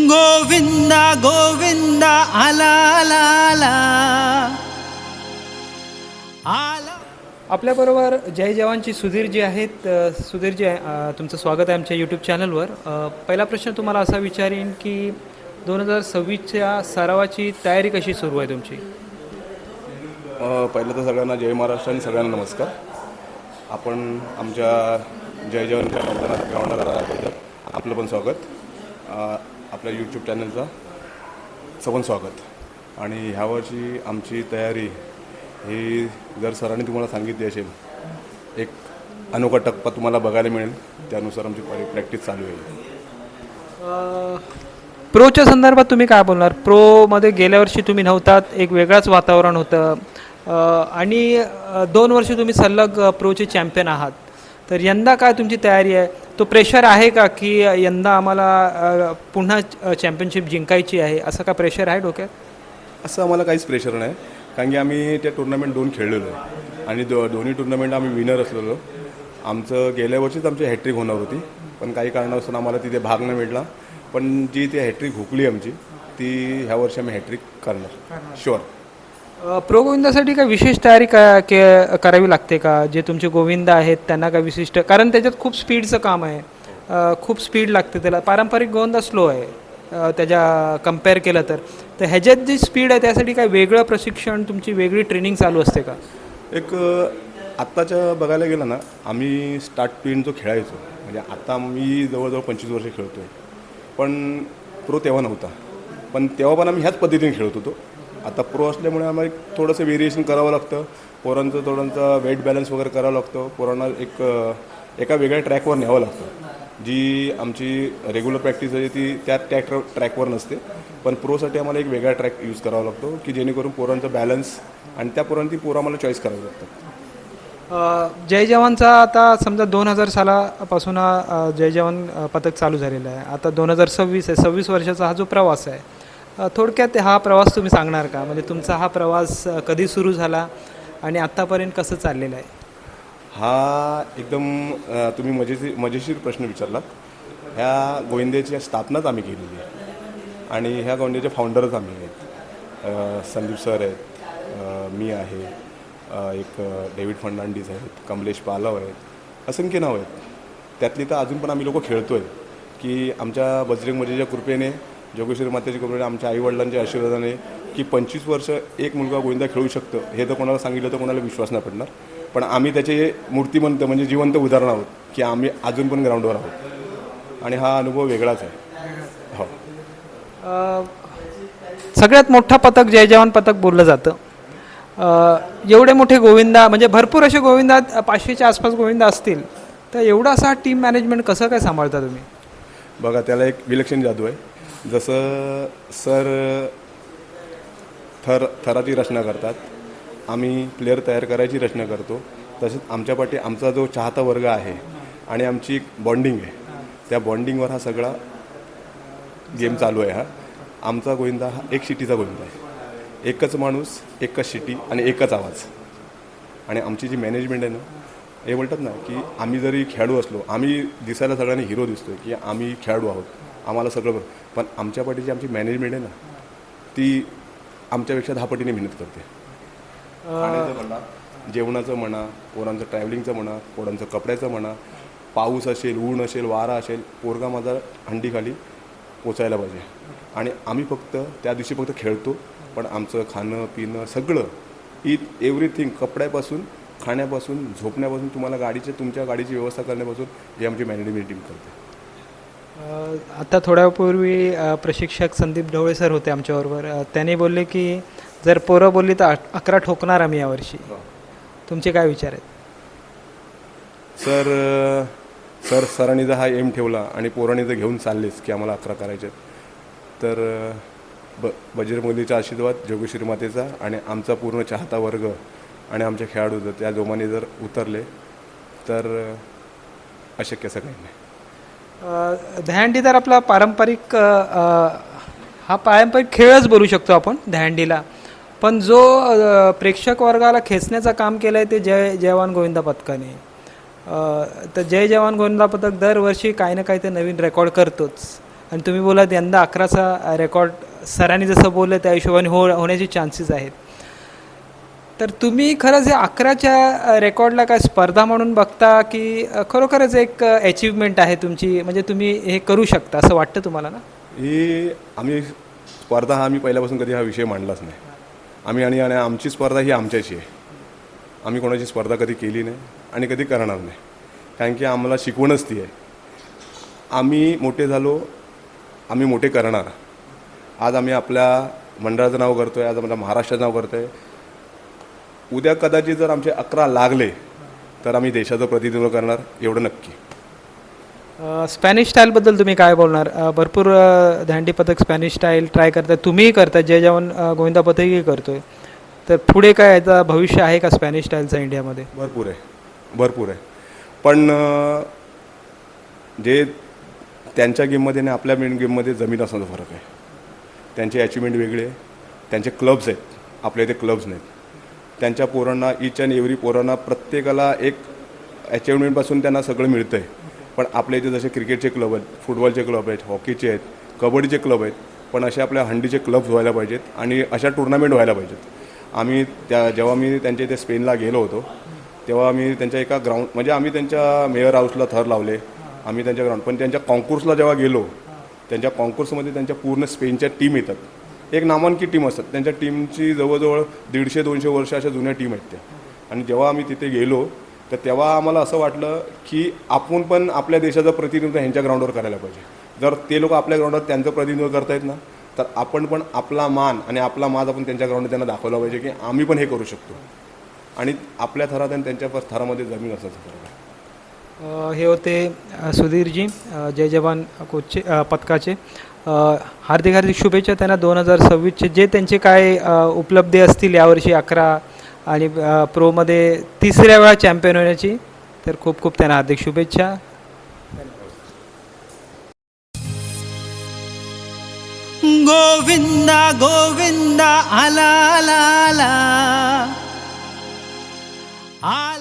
गोविंदा गोविंदा आला आला आला आला. आपल्याबरोबर जय जवानची सुधीर जी आहेत. सुधीर जी तुमचं स्वागत आहे आमच्या यूट्यूब चॅनलवर. पहिला प्रश्न तुम्हाला असा विचारीन की 2026च्या सरावाची तयारी कशी सुरू आहे तुमची? पहिलं तर सगळ्यांना जय महाराष्ट्र आणि सगळ्यांना नमस्कार. आपण आमच्या जय जवानच्या मैदानात ग्राउंडला राहिल्याबद्दल आपलं पण स्वागत. आपल्या यूट्यूब चॅनलचं पण स्वागत. आणि ह्यावर्षी आमची तयारी ही जर सरांनी तुम्हाला सांगितली असेल, एक अनोखा टप्पा तुम्हाला बघायला मिळेल. त्यानुसार आमची प्रॅक्टिस चालू आहे. प्रोच्या संदर्भात तुम्ही काय बोलणार? प्रोमध्ये गेल्या वर्षी तुम्ही नव्हतात, एक वेगळाच वातावरण होतं आणि 2 वर्ष तुम्ही सलग प्रोचे चॅम्पियन आहात. तर यंदा काय तुमची तयारी आहे? तो प्रेशर आहे का की यंदा आम्हाला पुन्हा चॅम्पियनशिप जिंकायची आहे, असं का प्रेशर आहे डोक्यात? असं आम्हाला काहीच प्रेशर नाही, कारण की आम्ही त्या टुर्नामेंट 2 खेळलेलो आहे आणि दोन्ही टुर्नामेंट आम्ही विनर असलेलो. आमचं गेल्या वर्षीच आमची हॅट्रिक होणार होती, पण काही कारणास्तव आम्हाला तिथे भाग नाही मिळाला. पण जी ती हॅट्रिक हुकली आमची, ती ह्या वर्षी आम्ही हॅट्रिक करणार शुअर. प्रो गोविंदासाठी काय विशेष तयारी करावी लागते का? जे तुमचे गोविंद आहेत त्यांना काय विशिष्ट, कारण त्याच्यात खूप स्पीडचं काम आहे, खूप स्पीड लागते त्याला. पारंपरिक गोविंदा स्लो आहे त्याच्या कम्पेअर केलं तर ह्याच्यात जी स्पीड आहे त्यासाठी काय वेगळं प्रशिक्षण, तुमची वेगळी ट्रेनिंग चालू असते का? एक आत्ताच्या बघायला गेलं ना, आम्ही स्टार्ट पिन जो खेळायचो, म्हणजे आता मी जवळजवळ 25 वर्ष खेळतो आहे, पण प्रो तेव्हा नव्हता. पण तेव्हा पण आम्ही ह्याच पद्धतीने खेळत होतो. आता प्रो असल्यामुळे आम्हाला थोडंसं व्हेरिएशन करावं लागतं. थोडंसं वेट बॅलन्स वगैरे करावं लागतं. पोरांना एका वेगळ्या ट्रॅकवर न्यावं लागतं. जी आमची रेग्युलर प्रॅक्टिस आहे ती त्या ट्रॅकवर नसते, पण प्रोसाठी आम्हाला एक वेगळा ट्रॅक यूज करावा लागतो की जेणेकरून पोरांचं बॅलन्स आणि त्या पोरं आम्हाला चॉईस करावं लागतं. जय जवानचा आता समजा 2000 सालापासून जय जवान पथक चालू झालेलं आहे. आता 2026 आहे, 26 वर्षाचा हा जो प्रवास आहे, थोडक्यात हा प्रवास तुम्ही सांगणार का? म्हणजे तुमचा हा प्रवास कधी सुरू झाला आणि आत्तापर्यंत कसं चाललेलं आहे? हा एकदम तुम्ही मजेशीर प्रश्न विचारलात. ह्या गोविंद्याची स्थापनाच आम्ही केलेली आहे आणि ह्या गोविंद्याचे फाउंडरच आम्ही आहेत. संदीप सर आहेत, मी आहे, एक डेव्हिड फर्नांडिस आहेत, कमलेश पालव आहेत, असंख्य नाव आहेत. त्यातली तर अजून पण आम्ही लोक खेळतो आहे की आमच्या बजरंग मजेच्या कृपेने, जोगेश्वरी मातेच्या कृपेने, आमच्या आईवडिलांच्या आशीर्वादाने की 25 वर्ष एक मुलगा गोविंदा खेळू शकतो हे तर कोणाला सांगितलं तर कोणाला विश्वास नाही पडणार. पण आम्ही त्याचे मूर्तिमंत म्हणजे जिवंत उदाहरण आहोत की आम्ही अजून पण ग्राउंडवर आहोत आणि हा अनुभव वेगळाच आहे. हो, सगळ्यात मोठा पथक जय जवान पथक बोललं जातं. एवढे मोठे गोविंदा, म्हणजे भरपूर असे गोविंदा, 500च्या आसपास गोविंदा असतील, तर एवढा असा टीम मॅनेजमेंट कसं काय सांभाळता तुम्ही? बघा, त्याला एक विलक्षण जादू आहे. जसं सर थराची रचना करतात, आम्ही प्लेअर तयार करायची रचना करतो, तसेच आमच्या पाठी आमचा जो चाहता वर्ग आहे आणि आमची एक बॉन्डिंग आहे, त्या बॉन्डिंगवर हा सगळा गेम चालू आहे. हा आमचा गोविंदा हा एक शिटीचा गोविंदा आहे. एकच माणूस, एकच शिटी आणि एकच आवाज. आणि आमची जी मॅनेजमेंट आहे ना, हे बोलतात ना की आम्ही जरी खेळाडू असलो, आम्ही दिसायला सगळ्यांनी हिरो दिसतो की आम्ही खेळाडू आहोत, आम्हाला सगळं, पण आमच्या पाठीची आमची मॅनेजमेंट आहे ना, ती आमच्यापेक्षा 10 पटीने मेहनत करते. खाण्याचं म्हणा, जेवणाचं म्हणा, पोरांचं ट्रॅव्हलिंगचं म्हणा, पोरांचं कपड्याचं म्हणा, पाऊस असेल, ऊन असेल, वारा असेल, पोरगा माझा हंडीखाली पोचायला पाहिजे. आणि आम्ही फक्त त्या दिवशी फक्त खेळतो, पण आमचं खाणं पिणं सगळं एव्हरीथिंग, कपड्यापासून, खाण्यापासून, झोपण्यापासून, तुमच्या गाडीची व्यवस्था करण्यापासून ही आमची मॅनेजमेंट टीम करते. आता थोड्यापूर्वी प्रशिक्षक संदीप ढवळे सर होते आमच्याबरोबर. त्यांनी बोलले की जर पोरं बोलली तर 11 ठोकणार आम्ही यावर्षी. तुमचे काय विचार आहेत? सरांनी जर हा एम ठेवला आणि पोरांनी जर घेऊन चाललेच की आम्हाला 11 करायचे, तर बजरंगबलीचा आशीर्वाद, जोगेश्वरी मातेचा आणि आमचा पूर्ण चाहता वर्ग आणि आमच्या खेळाडू जर त्या जोमाने जर उतरले तर अशक्य असं काही नाही. दहीहंडी तर आपला पारंपरिक खेळच बोलू शकतो आपण दहीहंडीला. पण जो प्रेक्षक वर्गाला खेचण्याचं काम केलं आहे ते जय जवान गोविंदा पथकाने. तर जय जवान गोविंदा पथक दरवर्षी काही ना काही ते नवीन रेकॉर्ड करतोच. आणि तुम्ही बोलात यंदा 11चा रेकॉर्ड सरांनी जसं बोललं त्या हिशोबाने होण्याचे चान्सेस आहेत. तर तुम्ही खरंच या 11च्या रेकॉर्डला काय स्पर्धा म्हणून बघता की खरोखरच एक अचिव्हमेंट आहे तुमची, म्हणजे तुम्ही हे करू शकता असं वाटतं तुम्हाला ना? ही आम्ही स्पर्धा हा आम्ही पहिल्यापासून कधी हा विषय मांडलाच नाही. आणि आमची स्पर्धा ही आमच्याची आहे. आम्ही कोणाची स्पर्धा कधी केली नाही आणि कधी करणार नाही, कारण की आम्हाला शिकवणच ती आहे. आम्ही मोठे झालो, आम्ही मोठे करणार. आज आम्ही आपल्या मंडळाचं नाव करतो आहे, आज आपल्या महाराष्ट्राचं नाव करतो आहे. उद्या कदाचित जर आमचे 11 लागले तर आम्ही देशाचं प्रतिनिधित्व करणार, एवढं नक्की. स्पॅनिश स्टाईलबद्दल तुम्ही काय बोलणार? भरपूर दांडी पथक स्पॅनिश स्टाईल ट्राय करतात, तुम्हीही करता, जय जवान गोविंदा पथकही करतोय. तर पुढे काय याचं भविष्य आहे का स्पॅनिश स्टाईलचं इंडियामध्ये? भरपूर आहे. पण जे त्यांच्या गेममध्ये आणि आपल्या गेममध्ये जमीन असण्याचा फरक आहे. त्यांचे अचिव्हमेंट वेगळे आहे, त्यांचे क्लब्स आहेत, आपल्या इथे क्लब्स नाहीत. त्यांच्या पोरांना ईच अँड एव्हरी पोरांना प्रत्येकाला एक अचिव्हमेंटपासून त्यांना सगळं मिळतं आहे. पण आपल्या इथे जसे क्रिकेटचे क्लब आहेत, फुटबॉलचे क्लब आहेत, हॉकीचे आहेत, कबड्डीचे क्लब आहेत, पण असे आपल्या हंडीचे क्लब्स व्हायला पाहिजेत आणि अशा टुर्नामेंट व्हायला पाहिजेत. जेव्हा मी त्यांच्या इथे स्पेनला गेलो होतो तेव्हा आम्ही त्यांच्या एका ग्राउंड, म्हणजे आम्ही त्यांच्या मेयर हाऊसला थर लावले, आम्ही त्यांच्या ग्राउंड, पण त्यांच्या कॉन्कुर्सला जेव्हा गेलो, त्यांच्या कॉन्कुर्समध्ये त्यांच्या पूर्ण स्पेनच्या टीम येतात. एक नामांकित टीम असतात, त्यांच्या टीमची जवळजवळ 150-200 वर्ष अशा जुन्या टीम आहेत त्या. आणि जेव्हा आम्ही तिथे गेलो तर तेव्हा आम्हाला असं वाटलं की आपण पण आपल्या देशाचं प्रतिनिधित्व ह्यांच्या ग्राउंडवर करायला पाहिजे. जर ते लोक आपल्या ग्राउंडवर त्यांचं प्रतिनिधित्व करतायत ना, तर आपण पण आपला मान आणि आपला माज आपण त्यांच्या ग्राउंडवर त्यांना दाखवला पाहिजे की आम्ही पण हे करू शकतो. आणि आपल्या थरात आणि त्यांच्या थरामध्ये जमीन असण्याचं फरक आहे. हे होते सुधीरजी, जय जवान कोचचे पथकाचे. हार्दिक हार्दिक शुभेच्छा त्यांना 2026चे जे त्यांचे काय उपलब्धी असतील यावर्षी 11 आणि प्रोमध्ये 3ऱ्या वेळा चॅम्पियन होण्याची. तर खूप खूप त्यांना हार्दिक शुभेच्छा. गोविंदा गोविंदा आला आला आला आला.